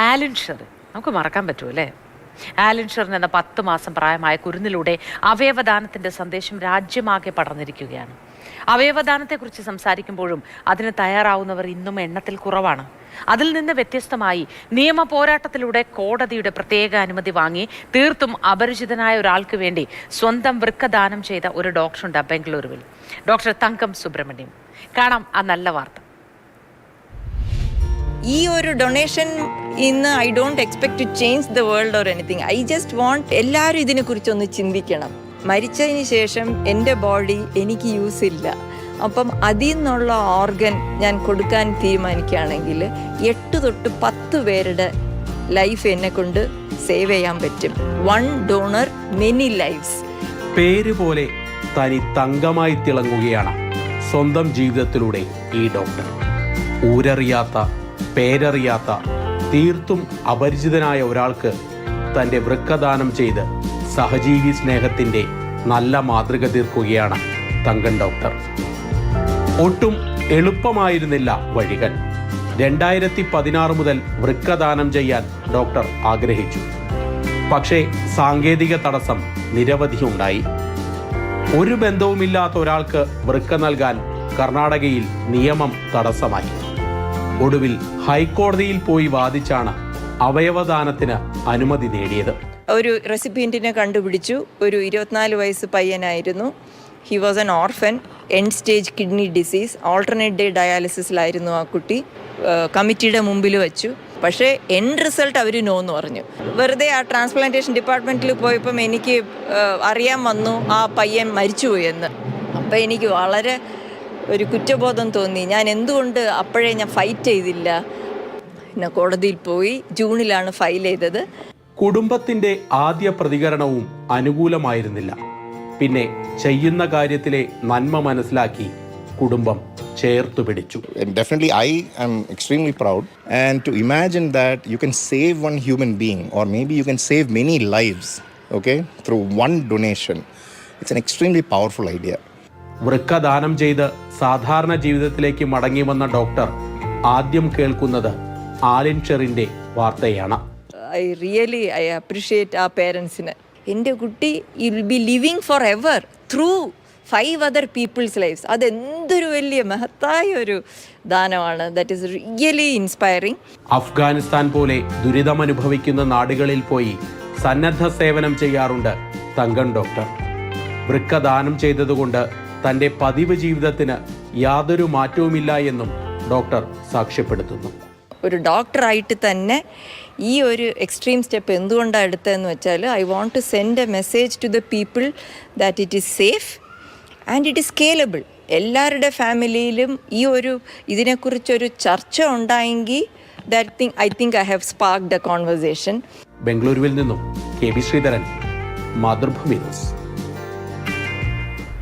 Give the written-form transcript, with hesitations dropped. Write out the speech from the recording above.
ആലൻ ഷെർ നമുക്ക് മറക്കാൻ പറ്റുമോ അല്ലേ? ആലൻ ഷെറിൻ എന്ന 10 മാസം പ്രായമായ കുരുന്നിലൂടെ അവയവദാനത്തിൻ്റെ സന്ദേശം രാജ്യമാകെ പടർന്നിരിക്കുകയാണ്. അവയവദാനത്തെക്കുറിച്ച് സംസാരിക്കുമ്പോഴും അതിന് തയ്യാറാവുന്നവർ ഇന്നും എണ്ണത്തിൽ കുറവാണ്. അതിൽ നിന്ന് വ്യത്യസ്തമായി നിയമ പോരാട്ടത്തിലൂടെ കോടതിയുടെ പ്രത്യേക അനുമതി വാങ്ങി തീർത്തും അപരിചിതനായ ഒരാൾക്ക് വേണ്ടി സ്വന്തം വൃക്ക ദാനം ചെയ്ത ഒരു ഡോക്ടറുണ്ട് ബംഗളൂരുവിൽ. ഡോക്ടർ തങ്കം സുബ്രഹ്മണ്യം. കാണാം ആ നല്ല വാർത്ത. ഈ ഒരു ഡൊണേഷൻ ഇന്ന് I don't expect to change the world or anything. I just want എല്ലാവരും ഇതിനെക്കുറിച്ചൊന്ന് ചിന്തിക്കണം. മരിച്ചതിന് ശേഷം എൻ്റെ ബോഡി എനിക്ക് യൂസ് ഇല്ല. അപ്പം അതിൽ നിന്നുള്ള ഓർഗൻ ഞാൻ കൊടുക്കാൻ തീരുമാനിക്കുകയാണെങ്കിൽ 8 തൊട്ട് 10 പേരുടെ ലൈഫ് എന്നെ കൊണ്ട് സേവ് ചെയ്യാൻ പറ്റും. 1 ഡോണർ മെനി ലൈഫ്സ്. പേര് പോലെ തനി തങ്കമായി തിളങ്ങുകയാണ് സ്വന്തം ജീവിതത്തിലൂടെ ഈ ഡോക്ടർ. ഊരറിയാത്ത, പേരറിയാത്ത, തീർത്തും അപരിചിതനായ ഒരാൾക്ക് തൻ്റെ വൃക്കദാനം ചെയ്ത് സഹജീവി സ്നേഹത്തിൻ്റെ നല്ല മാതൃക തീർക്കുകയാണ് തങ്കൻ ഡോക്ടർ. ഒട്ടും എളുപ്പമായിരുന്നില്ല വഴികൾ. 2016 മുതൽ വൃക്കദാനം ചെയ്യാൻ ഡോക്ടർ ആഗ്രഹിച്ചു. പക്ഷേ സാങ്കേതിക തടസ്സം നിരവധിയുണ്ടായി. ഒരു ബന്ധവുമില്ലാത്ത ഒരാൾക്ക് വൃക്ക നൽകാൻ കർണാടകയിൽ നിയമം തടസ്സമായി. ഒടുവിൽ ഹൈക്കോടതിയിൽ പോയി വാദിച്ചാണ് അവയവദാനത്തിന് അനുമതി നേടിയത്. ഒരു റെസിപ്പിയൻറ്റിനെ കണ്ടുപിടിച്ചു. ഒരു 24 വയസ്സ് പയ്യനായിരുന്നു. He was an orphan, end stage kidney disease, alternate day ഡയാലിസിസിലായിരുന്നു ആ കുട്ടി. കമ്മിറ്റിയുടെ മുമ്പിൽ വെച്ചു. പക്ഷേ എൻഡ് റിസൾട്ട് അവർ നോ എന്ന് പറഞ്ഞു. വെറുതെ ആ ട്രാൻസ്പ്ലാന്റേഷൻ ഡിപ്പാർട്ട്മെൻറ്റിൽ പോയപ്പം എനിക്ക് അറിയാൻ വന്നു ആ പയ്യൻ മരിച്ചുപോയി എന്ന്. അപ്പം എനിക്ക് വളരെ ഒരു കുറ്റബോധം തോന്നി. ഞാൻ എന്തുകൊണ്ട് അപ്പോഴേ ഞാൻ ഫൈറ്റ് ചെയ്തില്ല. പിന്നെ കോടതിയിൽ പോയി. ജൂണിലാണ് ഫയൽ ചെയ്തത്. കുടുംബത്തിൻ്റെ ആദ്യ പ്രതികരണവും അനുകൂലമായിരുന്നില്ല. പിന്നെ ചെയ്യുന്ന കാര്യത്തിലെ നന്മ മനസ്സിലാക്കി കുടുംബം ചേർത്തു പിടിച്ചു. Definitely I am extremely proud, and to imagine that you can save one human being, or maybe you can save many lives, okay, through one donation. It's an extremely powerful idea. വൃക്ക ദാനം ചെയ്ത് സാധാരണ ജീവിതത്തിലേക്ക് മടങ്ങി വന്ന doctor ആദ്യം കേൾക്കുന്നത് ആലൻ ഷെറിൻ്റെ വാർത്തയാണ്. I appreciate ആ പേരൻസിന്. എൻ്റെ കുട്ടി will be living for ever through 5 other people's lives. അതെന്തൊരു വലിയ മഹത്തായ ഒരു ദാനമാണ്. That is really inspiring. Afghanistan പോലെ ദുരിതമനുഭവിക്കുന്ന നാടുകളിൽ പോയി സന്നദ്ധ സേവനം ചെയ്യാറുണ്ട് തങ്കൻ ഡോക്ടർ. വൃക്ക ദാനം ചെയ്തതുകൊണ്ട് തൻ്റെ പതിവ് ജീവിതത്തിന് യാതൊരു മാറ്റവുമില്ല എന്നും ഡോക്ടർ സാക്ഷ്യപ്പെടുത്തുന്നു. ഒരു ഡോക്ടറായിട്ട് തന്നെ ഈ ഒരു എക്സ്ട്രീം സ്റ്റെപ്പ് എന്തുകൊണ്ടാണ് എടുത്തതെന്ന് വെച്ചാൽ I want to send a message to the people that it is safe and it is scalable. എല്ലാവരുടെ ഫാമിലിയിലും ഈ ഒരു ഇതിനെക്കുറിച്ചൊരു ചർച്ച ഉണ്ടായെങ്കിൽ I think I have sparked a conversation. ബംഗളൂരുവിൽ നിന്നും കെ ബി ശ്രീധരൻ, മാതൃഭൂമി ന്യൂസ്.